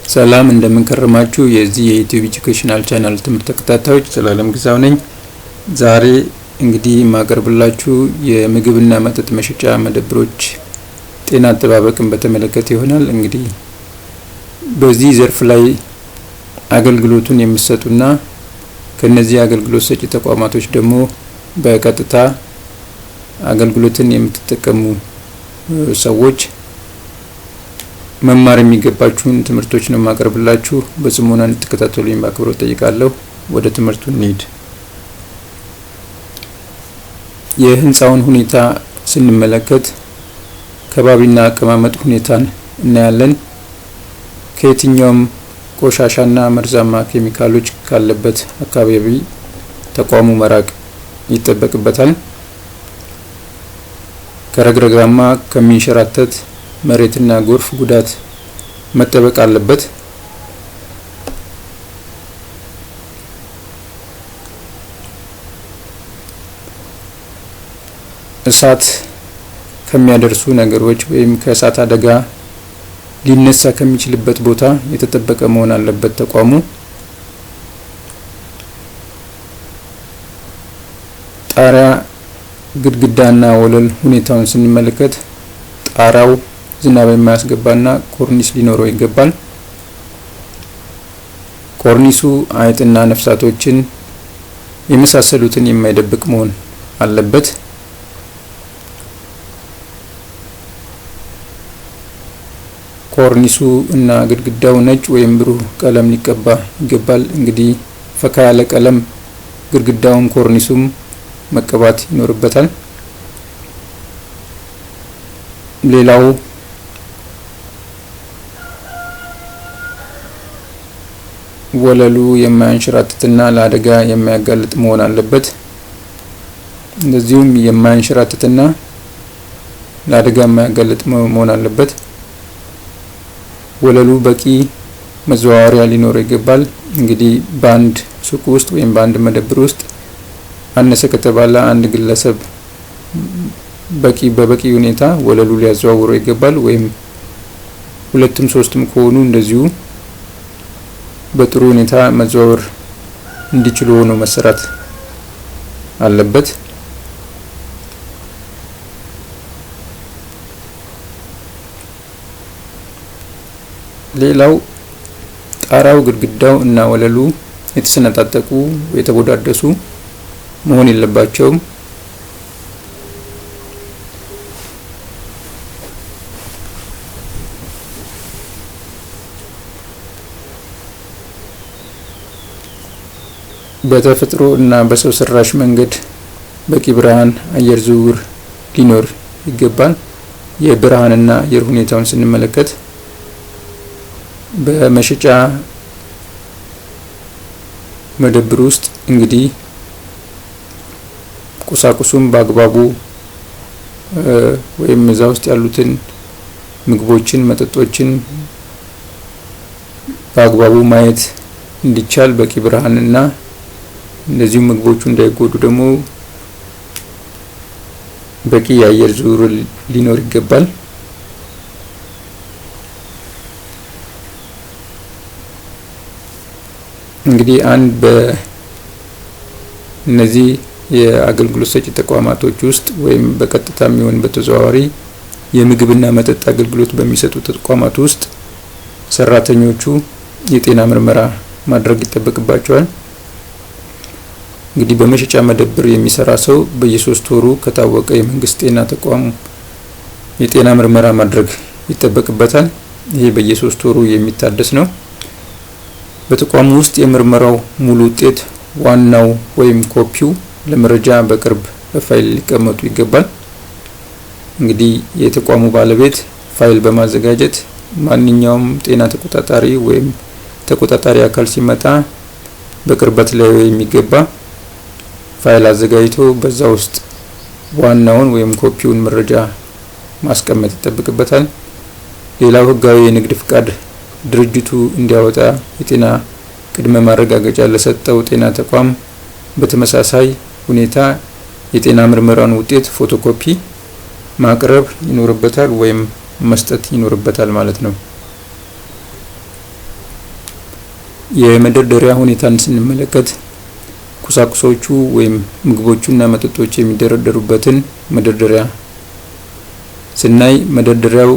ሰላም እንደምንከረማችሁ የዚህ የዩቲዩብ ኤጁኬሽናል ቻናል ትምህርት ተከታታዮች ሰላም ግዛው ነኝ። ዛሬ እንግዲህ ማቀርብላችሁ የምግብና መጠጥ መሸጫ መደብሮች ጤና አጠባበቅን በተመለከተ ይሆናል። እንግዲህ በዚህ ዘርፍ ላይ አገልግሎቱን የሚሰጡና ከነዚህ አገልግሎት ሰጪ ተቋማቶች ደግሞ በቀጥታ አገልግሎትን የምትጠቀሙ ሰዎች መማር የሚገባችሁን ትምህርቶች ነው ማቀርብላችሁ። በጽሞና እንድትከታተሉኝ በአክብሮት ጠይቃለሁ። ወደ ትምህርቱ እንሂድ። የህንጻውን ሁኔታ ስንመለከት ከባቢና አቀማመጥ ሁኔታን እናያለን። ከየትኛውም ቆሻሻና መርዛማ ኬሚካሎች ካለበት አካባቢ ተቋሙ መራቅ ይጠበቅበታል። ከረግረጋማ ከሚንሸራተት መሬትና ጎርፍ ጉዳት መጠበቅ አለበት። እሳት ከሚያደርሱ ነገሮች ወይም ከእሳት አደጋ ሊነሳ ከሚችልበት ቦታ የተጠበቀ መሆን አለበት ተቋሙ። ጣሪያ፣ ግድግዳና ወለል ሁኔታውን ስንመለከት ጣራው ዝናብ የማያስገባና ኮርኒስ ሊኖረው ይገባል። ኮርኒሱ አይጥና ነፍሳቶችን የመሳሰሉትን የማይደብቅ መሆን አለበት። ኮርኒሱ እና ግድግዳው ነጭ ወይም ብሩህ ቀለም ሊቀባ ይገባል። እንግዲህ ፈካ ያለ ቀለም ግድግዳውም ኮርኒሱም መቀባት ይኖርበታል። ሌላው ወለሉ የማያንሸራትትና ለአደጋ የማያጋልጥ መሆን አለበት። እንደዚሁም የማያንሸራትትና ለአደጋ የማያጋልጥ መሆን አለበት። ወለሉ በቂ መዘዋወሪያ ሊኖረው ይገባል። እንግዲህ በአንድ ሱቅ ውስጥ ወይም በአንድ መደብር ውስጥ አነሰ ከተባለ አንድ ግለሰብ በበቂ ሁኔታ ወለሉ ሊያዘዋውረው ይገባል። ወይም ሁለቱም ሶስትም ከሆኑ እንደዚሁ በጥሩ ሁኔታ መዘዋወር እንዲችሉ ሆኖ መሰራት አለበት። ሌላው ጣራው፣ ግድግዳው እና ወለሉ የተሰነጣጠቁ የተቦዳደሱ መሆን የለባቸውም። በተፈጥሮ እና በሰው ሰራሽ መንገድ በቂ ብርሃን፣ አየር ዝውውር ሊኖር ይገባል። የብርሃንና አየር ሁኔታውን ስንመለከት በመሸጫ መደብር ውስጥ እንግዲህ ቁሳቁሱም በአግባቡ ወይም እዛ ውስጥ ያሉትን ምግቦችን፣ መጠጦችን በአግባቡ ማየት እንዲቻል በቂ ብርሃንና እንደዚሁ ምግቦቹ እንዳይጎዱ ደግሞ በቂ የአየር ዝውውር ሊኖር ይገባል። እንግዲህ አንድ በእነዚህ የአገልግሎት ሰጪ ተቋማቶች ውስጥ ወይም በቀጥታም ይሁን በተዘዋዋሪ የምግብና መጠጥ አገልግሎት በሚሰጡ ተቋማት ውስጥ ሰራተኞቹ የጤና ምርመራ ማድረግ ይጠበቅባቸዋል። እንግዲህ በመሸጫ መደብር የሚሰራ ሰው በየ3 ወሩ ከታወቀ የመንግስት ጤና ተቋም የጤና ምርመራ ማድረግ ይጠበቅበታል። ይሄ በየ3 ወሩ የሚታደስ ነው። በተቋሙ ውስጥ የምርመራው ሙሉ ውጤት ዋናው ወይም ኮፒው ለመረጃ በቅርብ በፋይል ሊቀመጡ ይገባል። እንግዲህ የተቋሙ ባለቤት ፋይል በማዘጋጀት ማንኛውም ጤና ተቆጣጣሪ ወይም ተቆጣጣሪ አካል ሲመጣ በቅርበት ላይ የሚገባ ፋይል አዘጋጅቶ በዛ ውስጥ ዋናውን ወይም ኮፒውን መረጃ ማስቀመጥ ይጠበቅበታል። ሌላው ህጋዊ የንግድ ፍቃድ ድርጅቱ እንዲያወጣ የጤና ቅድመ ማረጋገጫ ለሰጠው ጤና ተቋም በተመሳሳይ ሁኔታ የጤና ምርመራውን ውጤት ፎቶኮፒ ማቅረብ ይኖርበታል ወይም መስጠት ይኖርበታል ማለት ነው። የመደርደሪያ ሁኔታን ስንመለከት ቁሳቁሶቹ ወይም ምግቦቹና መጠጦች የሚደረደሩበትን መደርደሪያ ስናይ መደርደሪያው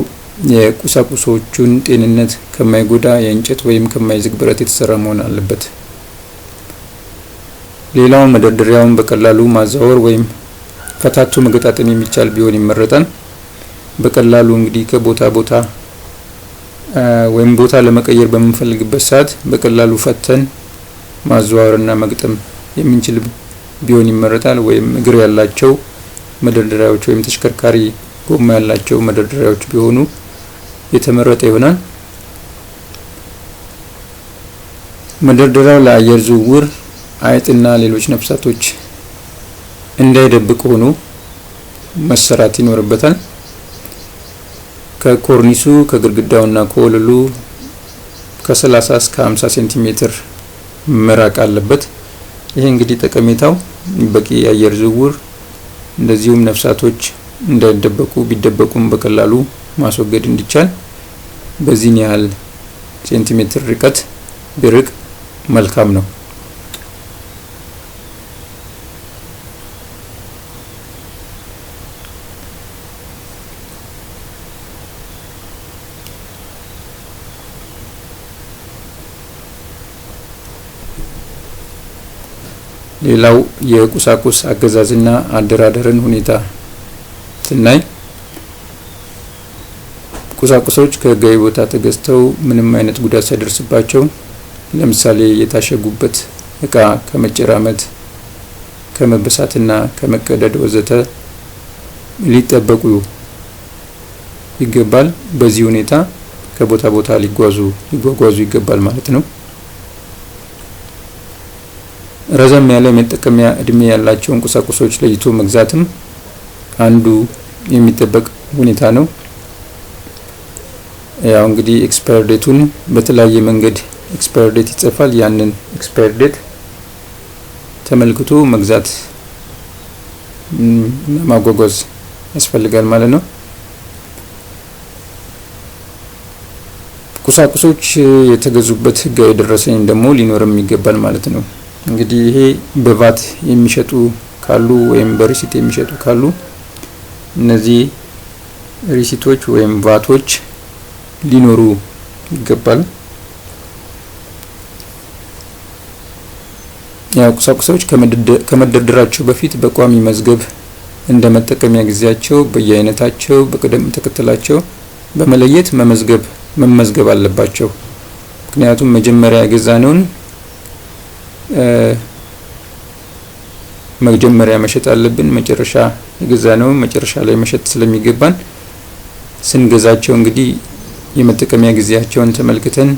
የቁሳቁሶቹን ጤንነት ከማይጎዳ የእንጨት ወይም ከማይዝግ ብረት የተሰራ መሆን አለበት። ሌላው መደርደሪያውን በቀላሉ ማዛወር ወይም ፈታቶ መገጣጠም የሚቻል ቢሆን ይመረጣል። በቀላሉ እንግዲህ ከቦታ ቦታ ወይም ቦታ ለመቀየር በምንፈልግበት ሰዓት በቀላሉ ፈተን ማዘዋወርና መግጠም የምንችል ቢሆን ይመረጣል። ወይም እግር ያላቸው መደርደሪያዎች ወይም ተሽከርካሪ ጎማ ያላቸው መደርደሪያዎች ቢሆኑ የተመረጠ ይሆናል። መደርደሪያው ለአየር ዝውውር አይጥና ሌሎች ነፍሳቶች እንዳይደብቅ ሆኖ መሰራት ይኖርበታል። ከኮርኒሱ ከግድግዳውና ከወለሉ ከ30 እስከ 50 ሴንቲሜትር መራቅ አለበት። ይሄ እንግዲህ ጠቀሜታው በቂ የአየር ዝውውር እንደዚሁም ነፍሳቶች እንዳይደበቁ ቢደበቁም በቀላሉ ማስወገድ እንዲቻል በዚህን ያህል ሴንቲሜትር ርቀት ቢርቅ መልካም ነው። ሌላው የቁሳቁስ አገዛዝና አደራደርን ሁኔታ ስናይ ቁሳቁሶች ከህጋዊ ቦታ ተገዝተው ምንም አይነት ጉዳት ሳይደርስባቸው ለምሳሌ የታሸጉበት እቃ ከመጨራመት ከመበሳትና ከመቀደድ ወዘተ ሊጠበቁ ይገባል። በዚህ ሁኔታ ከቦታ ቦታ ሊጓጓዙ ይገባል ማለት ነው። ረዘም ያለ መጠቀሚያ እድሜ ያላቸውን ቁሳቁሶች ለይቶ መግዛትም አንዱ የሚጠበቅ ሁኔታ ነው። ያው እንግዲህ ኤክስፓየር ዴቱን በተለያየ መንገድ ኤክስፓየር ዴት ይጽፋል። ያንን ኤክስፓየር ዴት ተመልክቶ መግዛት እና ማጓጓዝ ያስፈልጋል ማለት ነው። ቁሳቁሶች የተገዙበት ህጋዊ ደረሰኝ ደግሞ ሊኖርም ይገባል ማለት ነው። እንግዲህ ይሄ በቫት የሚሸጡ ካሉ ወይም በሪሲት የሚሸጡ ካሉ እነዚህ ሪሲቶች ወይም ቫቶች ሊኖሩ ይገባል። ያው ቁሳቁሶች ከመደርደራቸው በፊት በቋሚ መዝገብ እንደ መጠቀሚያ ጊዜያቸው በየአይነታቸው በቅደም ተከተላቸው በመለየት መመዝገብ አለባቸው። ምክንያቱም መጀመሪያ የገዛነውን መጀመሪያ መሸጥ አለብን፣ መጨረሻ የገዛነውን መጨረሻ ላይ መሸጥ ስለሚገባን ስንገዛቸው እንግዲህ የመጠቀሚያ ጊዜያቸውን ተመልክተን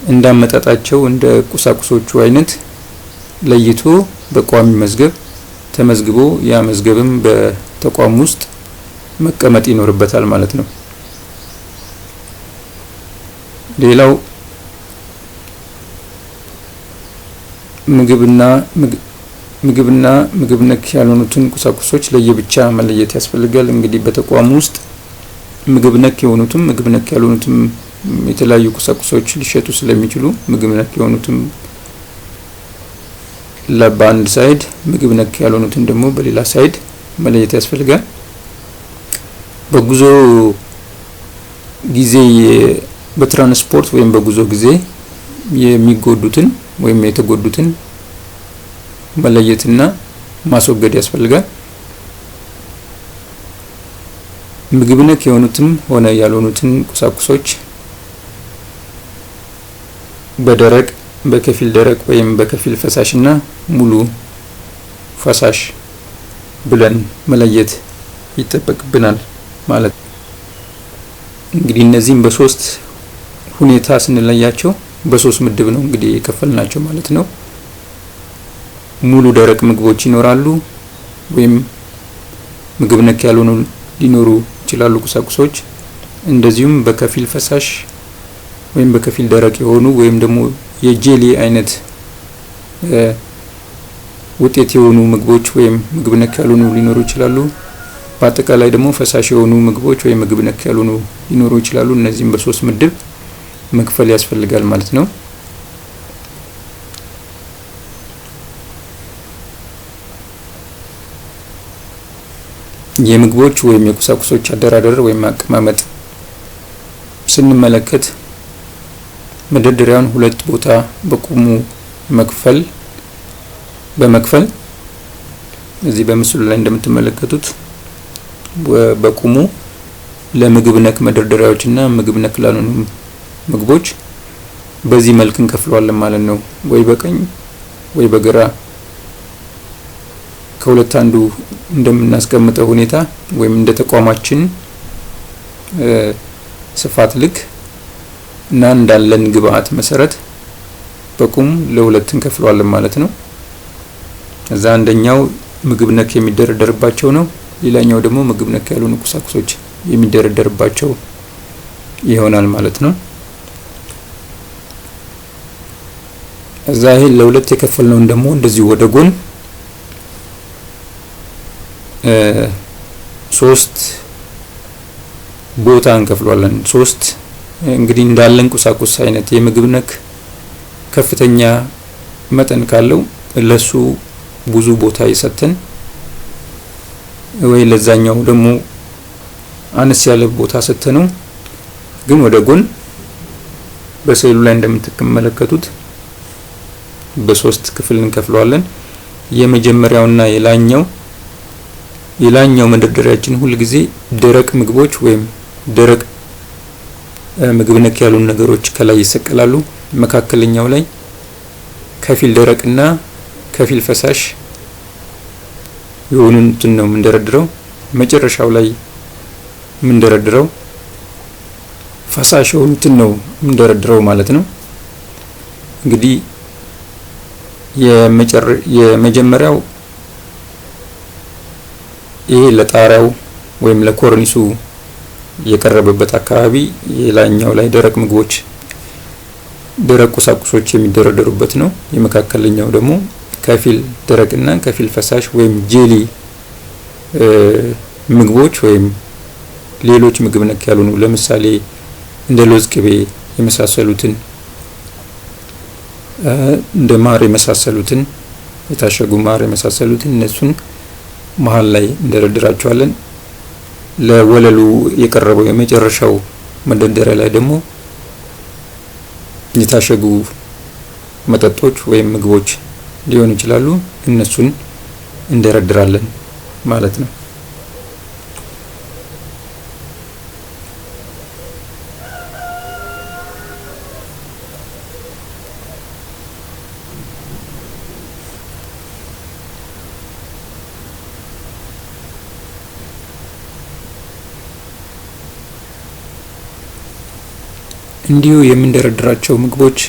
እንዳመጣጣቸው እንደ ቁሳቁሶቹ አይነት ለይቶ በቋሚ መዝገብ ተመዝግቦ ያ መዝገብም በተቋም ውስጥ መቀመጥ ይኖርበታል ማለት ነው። ሌላው ምግብና ምግብ ነክ ያልሆኑትን ቁሳቁሶች ለየብቻ መለየት ያስፈልጋል። እንግዲህ በተቋም ውስጥ ምግብ ነክ የሆኑትም ምግብ ነክ ያልሆኑትም የተለያዩ ቁሳቁሶች ሊሸጡ ስለሚችሉ ምግብ ነክ የሆኑትም በአንድ ሳይድ ምግብ ነክ ያልሆኑትን ደግሞ በሌላ ሳይድ መለየት ያስፈልጋል። በጉዞ ጊዜ በትራንስፖርት ወይም በጉዞ ጊዜ የሚጎዱትን ወይም የተጎዱትን መለየትና ማስወገድ ያስፈልጋል። ምግብ ነክ የሆኑትም ሆነ ያልሆኑትን ቁሳቁሶች በደረቅ በከፊል ደረቅ ወይም በከፊል ፈሳሽና ሙሉ ፈሳሽ ብለን መለየት ይጠበቅብናል ማለት ነው። እንግዲህ እነዚህም በሶስት ሁኔታ ስንለያቸው በሶስት ምድብ ነው እንግዲህ የከፈልናቸው ማለት ነው። ሙሉ ደረቅ ምግቦች ይኖራሉ ወይም ምግብ ነክ ያልሆኑ ሊኖሩ ይችላሉ ቁሳቁሶች። እንደዚሁም በከፊል ፈሳሽ ወይም በከፊል ደረቅ የሆኑ ወይም ደግሞ የጄሊ አይነት ውጤት የሆኑ ምግቦች ወይም ምግብ ነክ ያልሆኑ ሊኖሩ ይችላሉ። በአጠቃላይ ደግሞ ፈሳሽ የሆኑ ምግቦች ወይም ምግብ ነክ ያልሆኑ ሊኖሩ ይችላሉ። እነዚህም በሶስት ምድብ መክፈል ያስፈልጋል ማለት ነው። የምግቦች ወይም የቁሳቁሶች አደራደር ወይም አቀማመጥ ስንመለከት መደርደሪያውን ሁለት ቦታ በቁሙ በመክፈል እዚህ በምስሉ ላይ እንደምትመለከቱት በቁሙ ለምግብ ነክ መደርደሪያዎችና ምግብ ነክ ላልሆኑ ምግቦች በዚህ መልክ እንከፍለዋለን ማለት ነው። ወይ በቀኝ ወይ በግራ ከሁለት አንዱ እንደምናስቀምጠው ሁኔታ ወይም እንደ ተቋማችን ስፋት ልክ እና እንዳለን ግብአት መሰረት በቁም ለሁለት እንከፍለዋለን ማለት ነው። እዛ አንደኛው ምግብ ነክ የሚደረደርባቸው ነው፣ ሌላኛው ደግሞ ምግብ ነክ ያልሆኑ ቁሳቁሶች የሚደረደርባቸው ይሆናል ማለት ነው። እዛ ይሄ ለሁለት የከፈልነው ደግሞ እንደዚህ ወደ ጎን ሶስት ቦታ እንከፍለዋለን። ሶስት እንግዲህ እንዳለን ቁሳቁስ አይነት የምግብ ነክ ከፍተኛ መጠን ካለው ለሱ ብዙ ቦታ ይሰጠን ወይ ለዛኛው ደግሞ አነስ ያለ ቦታ ሰጥተነው ግን ወደ ጎን በስዕሉ ላይ እንደምትመለከቱት በሶስት ክፍል እንከፍለዋለን። የመጀመሪያውና የላኛው መደርደሪያችን ሁሉ ጊዜ ደረቅ ምግቦች ወይም ደረቅ ምግብ ነክ ያሉ ነገሮች ከላይ ይሰቀላሉ። መካከለኛው ላይ ከፊል ደረቅና ከፊል ፈሳሽ የሆኑትን ነው የምንደረድረው። መጨረሻው ላይ የምንደረድረው ፈሳሽ የሆኑትን ነው የምንደረድረው ማለት ነው። እንግዲህ የመጀመሪያው ይሄ ለጣሪያው ወይም ለኮርኒሱ የቀረበበት አካባቢ የላኛው ላይ ደረቅ ምግቦች ደረቅ ቁሳቁሶች የሚደረደሩበት ነው። የመካከለኛው ደግሞ ከፊል ደረቅና ከፊል ፈሳሽ ወይም ጄሊ ምግቦች ወይም ሌሎች ምግብ ነክ ያልሆኑ ለምሳሌ እንደ ለውዝ ቅቤ የመሳሰሉትን እንደ ማር የመሳሰሉትን የታሸጉ ማር የመሳሰሉትን እነሱን መሃል ላይ እንደረድራቸዋለን። ለወለሉ የቀረበው የመጨረሻው መደርደሪያ ላይ ደግሞ የታሸጉ መጠጦች ወይም ምግቦች ሊሆኑ ይችላሉ። እነሱን እንደረድራለን ማለት ነው። እንዲሁ የምንደረድራቸው ምግቦች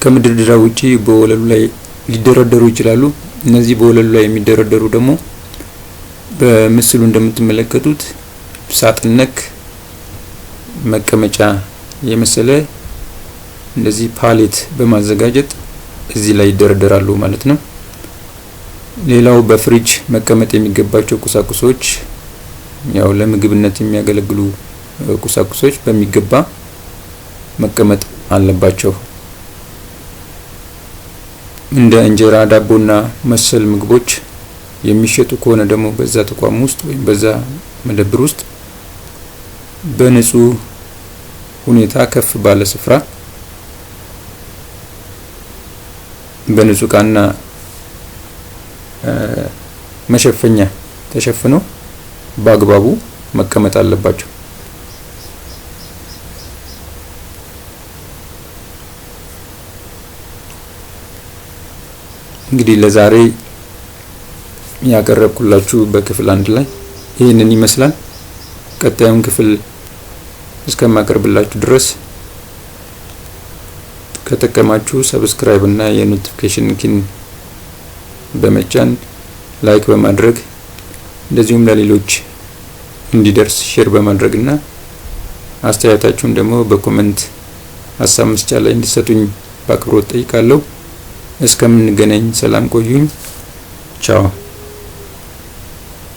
ከመደርደሪያ ውጪ በወለሉ ላይ ሊደረደሩ ይችላሉ። እነዚህ በወለሉ ላይ የሚደረደሩ ደግሞ በምስሉ እንደምትመለከቱት ሳጥን ነክ መቀመጫ የመሰለ እንደዚህ ፓሌት በማዘጋጀት እዚህ ላይ ይደረደራሉ ማለት ነው። ሌላው በፍሪጅ መቀመጥ የሚገባቸው ቁሳቁሶች ያው ለምግብነት የሚያገለግሉ ቁሳቁሶች በሚገባ መቀመጥ አለባቸው። እንደ እንጀራ፣ ዳቦና መሰል ምግቦች የሚሸጡ ከሆነ ደግሞ በዛ ተቋም ውስጥ ወይም በዛ መደብር ውስጥ በንጹህ ሁኔታ ከፍ ባለ ስፍራ በንጹህ ዕቃና መሸፈኛ ተሸፍነው በአግባቡ መቀመጥ አለባቸው። እንግዲህ ለዛሬ ያቀረብኩላችሁ በክፍል 1 ላይ ይሄንን ይመስላል። ቀጣዩን ክፍል እስከማቀርብላችሁ ድረስ ከተጠቀማችሁ ሰብስክራይብ እና የኖቲፊኬሽን ኪን በመጫን ላይክ በማድረግ እንደዚሁም ለሌሎች እንዲደርስ ሼር በማድረግና አስተያየታችሁን ደግሞ በኮሜንት ሀሳብ መስጫ ላይ እንድትሰጡኝ በአክብሮት ጠይቃለሁ። እስከምንገናኝ ሰላም ቆዩኝ። ቻው።